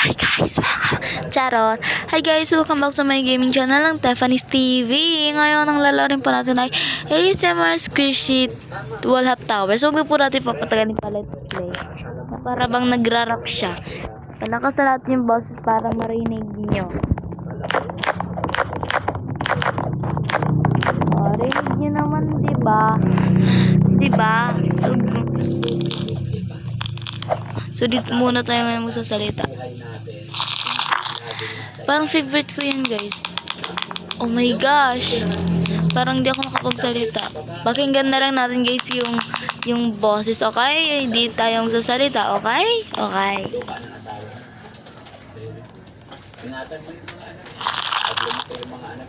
Hi guys, Charot. Hi guys, welcome back to my gaming channel ng Tiffany's TV. Ngayon, ang lalarin po natin ay ASMR Squishy Wall Hop Tower. So, huwag po natin papatagalin pa let's play. Para bang nagra-rock siya. Palakas na natin yung boses para marinig nyo. Rinig nyo naman, diba? Diba? So, dito muna tayo ngayon magsasalita. Parang favorite ko yun, guys. Oh my gosh. Parang di ako makapagsalita. Pakinggan na lang natin, guys, yung boses, okay? Hindi tayo magsasalita, okay? Okay. Ingatan mo yung mga anak. Pag-lumit ko yung mga anak.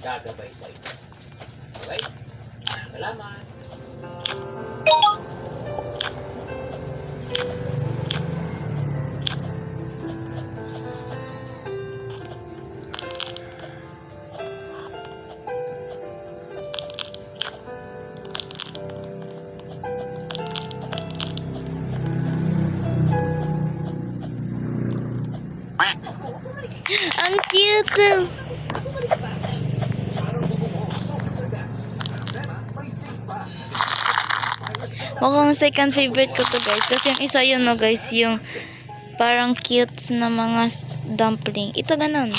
Gagabay sa ito. Okay? Salamat. Ang cute! Mukhang second favorite ko to, guys. Kasi yung isa yun, no, guys, yung parang cute na mga dumpling. Ito ganun.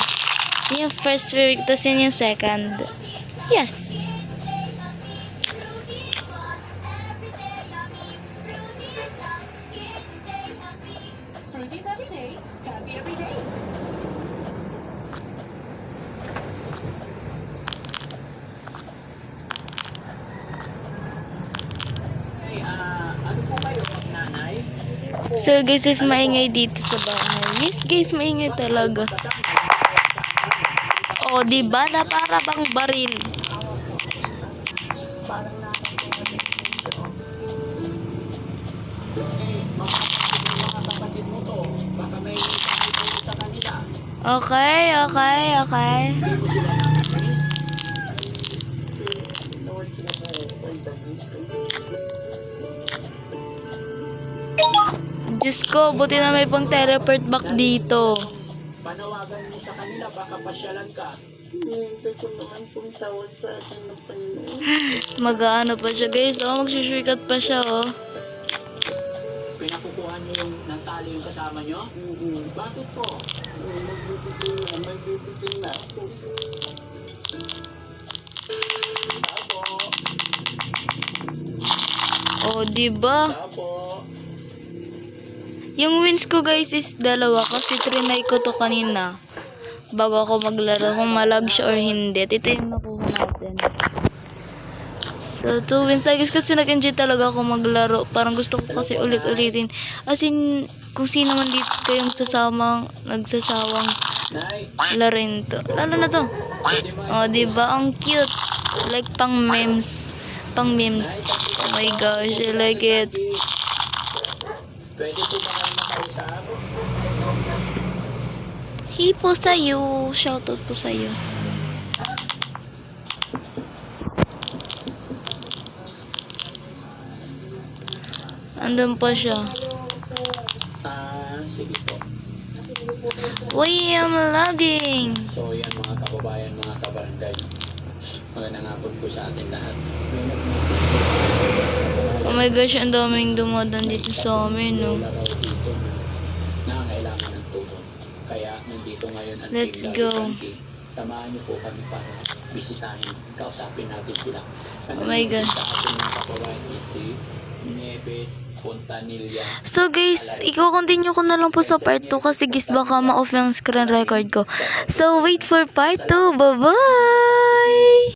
Yun yung first favorite, tapos yun yung second. Yes! Fruities every day, happy every day. Hey, ano po kayo, nanay? So, guys, is maingay dito sa bahay. Yes, guys, maingay talaga. Oh, diba? Na para bang baril. Mga kapatid mo to, baka may pagkakita sa kanila. Okay, okay, okay. Hindi ko sila nakakamiss. Lord, sila mo, Diyos ko, buti na may pang teleport back dito. panawagan mo sa kanila, baka pasyalan ka. Hindi ko naman pong tawag sa akin ng Panginoon. Mag-ano pa siya, guys. Oh, magsusurkat pa siya, oh. Pinakukuha niyo yung ng tali yung kasama niyo? Bakit po? Magbibitin na ako. Apo. Oh, diba? Apo. Yung wins ko, guys, is dalawa kasi trinay ko to kanina. Bago ako maglaro kung malag siya or hindi. Ito yung nakuha natin. So, 2 wins. I guess kasi nag-enjoy talaga ako maglaro. Parang gusto ko kasi ulit-ulitin. As in, kung sino man dito kayong nagsasawang Nay, laruin to. Lalo na to. pwede mo. Oh, diba? Ang cute. Like pang memes. Pang memes. Oh my gosh, I like it. Pwede po ba kayo makausap? Hey po sa'yo. Shoutout po sa'yo. Andun pa siya. Sige po. Uy, I'm lagging. So yan mga kababayan, mga kabarangay. Magandang hapon po sa ating lahat. May nag-message Oh my gosh, ang daming dumadaan dito sa amin, no? na raw dito na nangangailangan ng tulong. Kaya nandito ngayon ang Let's Team go. Lalisanti. Samahan niyo po kami para bisitahin, kausapin natin sila. Oh my gosh. Sa ating mga kababayan is si Nieves Pontanilla. So guys, i-continue ko na lang po sa part 2 kasi guys baka ma-off yung screen record ko. So wait for part 2. Bye-bye!